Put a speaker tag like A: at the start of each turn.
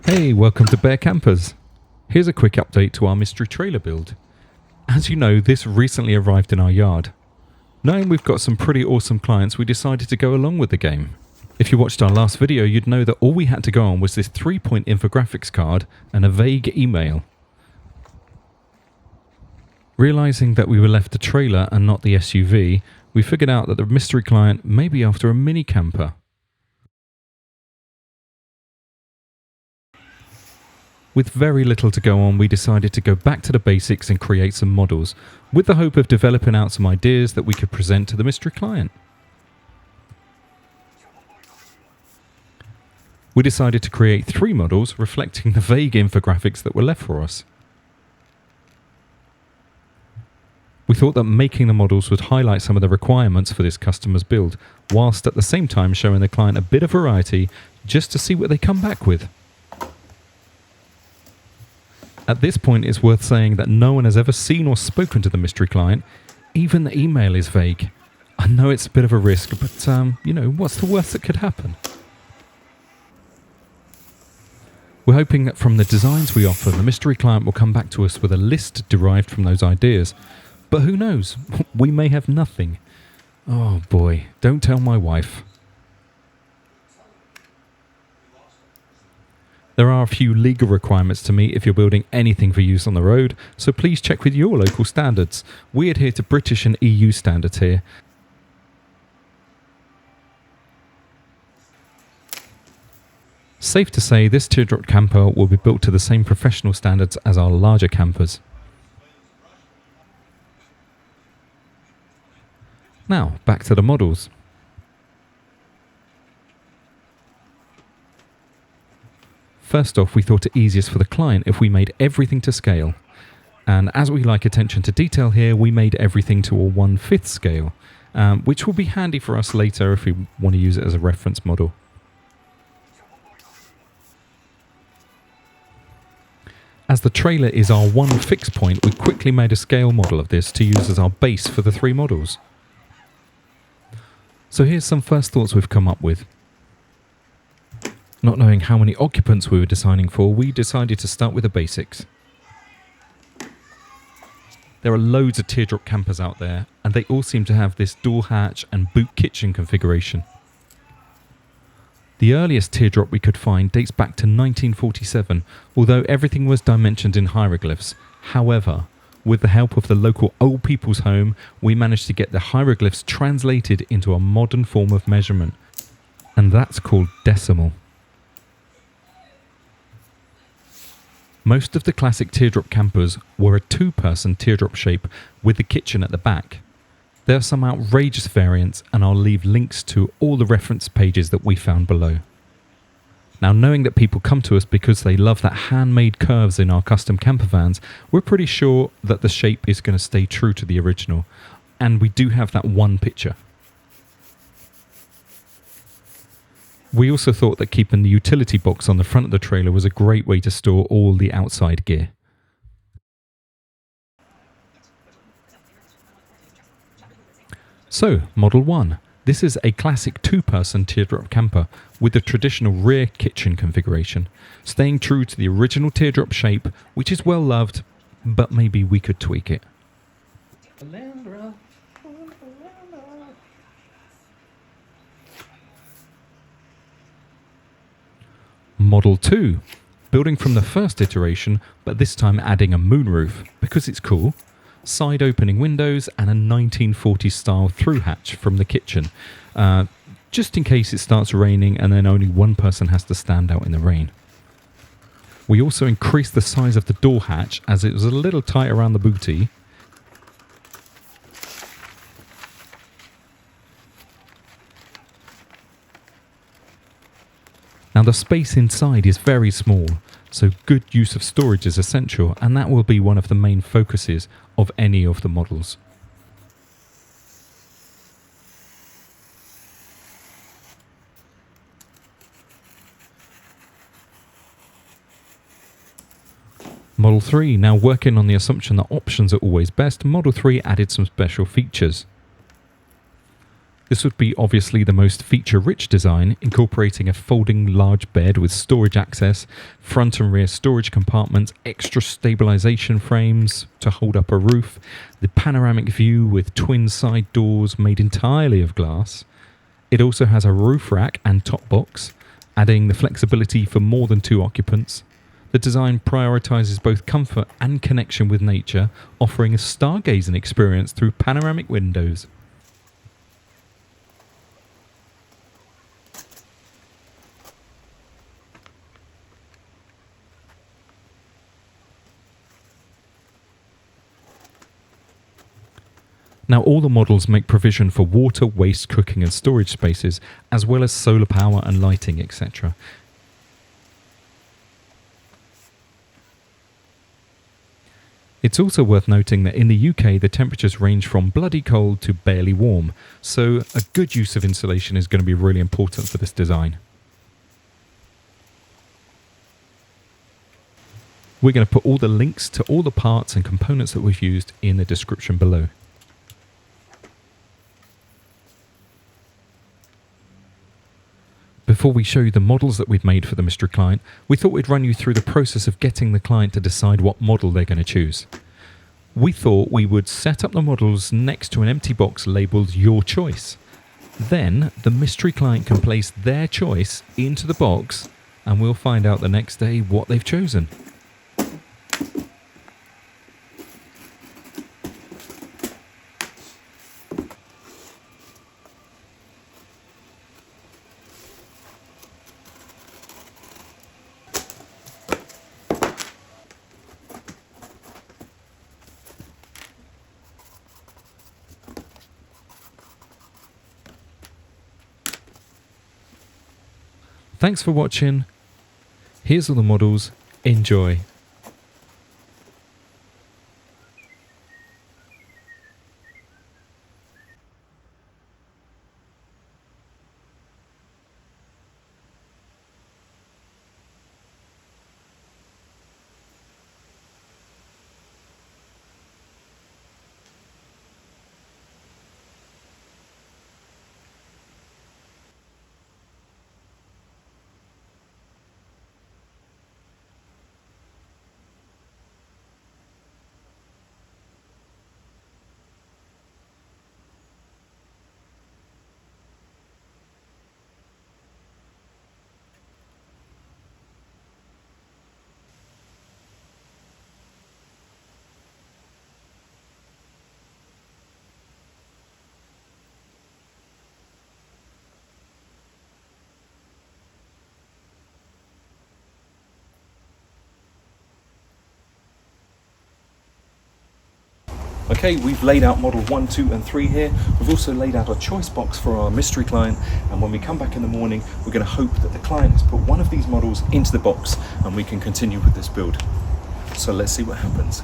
A: Hey, welcome to Bear Campers. Here's a quick update to our mystery trailer build. As you know, this recently arrived in our yard. Knowing we've got some pretty awesome clients, we decided to go along with the game. If you watched our last video, you'd know that all we had to go on was this 3-point infographics card and a vague email. Realising that we were left the trailer and not the SUV, we figured out that the mystery client may be after a mini camper. With very little to go on, we decided to go back to the basics and create some models, with the hope of developing out some ideas that we could present to the mystery client. We decided to create 3 models reflecting the vague infographics that were left for us. We thought that making the models would highlight some of the requirements for this customer's build, whilst at the same time showing the client a bit of variety just to see what they come back with. At this point, it's worth saying that no one has ever seen or spoken to the mystery client. Even the email is vague. I know it's a bit of a risk, but you know, what's the worst that could happen? We're hoping that from the designs we offer, the mystery client will come back to us with a list derived from those ideas. But who knows? We may have nothing. Oh boy, don't tell my wife. There are a few legal requirements to meet if you're building anything for use on the road, so please check with your local standards. We adhere to British and EU standards here. Safe to say this Teardrop camper will be built to the same professional standards as our larger campers. Now, back to the models. First off, we thought it easiest for the client if we made everything to scale. And as we like attention to detail here, we made everything to a 1/5 scale, which will be handy for us later if we want to use it as a reference model. As the trailer is our one fixed point, we quickly made a scale model of this to use as our base for the 3 models. So here's some first thoughts we've come up with. Not knowing how many occupants we were designing for, we decided to start with the basics. There are loads of Teardrop campers out there, and they all seem to have this door hatch and boot kitchen configuration. The earliest Teardrop we could find dates back to 1947, although everything was dimensioned in hieroglyphs. However, with the help of the local old people's home, we managed to get the hieroglyphs translated into a modern form of measurement, and that's called decimal. Most of the classic Teardrop campers were a 2-person teardrop shape with the kitchen at the back. There are some outrageous variants, and I'll leave links to all the reference pages that we found below. Now, knowing that people come to us because they love that handmade curves in our custom camper vans, we're pretty sure that the shape is going to stay true to the original, and we do have that one picture. We also thought that keeping the utility box on the front of the trailer was a great way to store all the outside gear. So, Model 1. This is a classic 2-person Teardrop camper with the traditional rear kitchen configuration, staying true to the original Teardrop shape, which is well loved, but maybe we could tweak it. Model 2, building from the first iteration, but this time adding a moonroof, because it's cool, side opening windows and a 1940s style through hatch from the kitchen, just in case it starts raining and then only one person has to stand out in the rain. We also increased the size of the door hatch as it was a little tight around the booty. Now the space inside is very small, so good use of storage is essential, and that will be one of the main focuses of any of the models. Model 3, now working on the assumption that options are always best, Model 3 added some special features. This would be obviously the most feature-rich design, incorporating a folding large bed with storage access, front and rear storage compartments, extra stabilization frames to hold up a roof, the panoramic view with twin side doors made entirely of glass. It also has a roof rack and top box, adding the flexibility for more than 2 occupants. The design prioritizes both comfort and connection with nature, offering a stargazing experience through panoramic windows. Now, all the models make provision for water, waste, cooking and storage spaces, as well as solar power and lighting, etc. It's also worth noting that in the UK, the temperatures range from bloody cold to barely warm, so a good use of insulation is going to be really important for this design. We're going to put all the links to all the parts and components that we've used in the description below. Before we show you the models that we've made for the mystery client, we thought we'd run you through the process of getting the client to decide what model they're going to choose. We thought we would set up the models next to an empty box labelled Your Choice. Then the mystery client can place their choice into the box and we'll find out the next day what they've chosen. Thanks for watching. Here's all the models. Enjoy. Okay, we've laid out model 1, 2 and 3 here. We've also laid out a choice box for our mystery client, and when we come back in the morning, we're going to hope that the client has put one of these models into the box and we can continue with this build. So let's see what happens.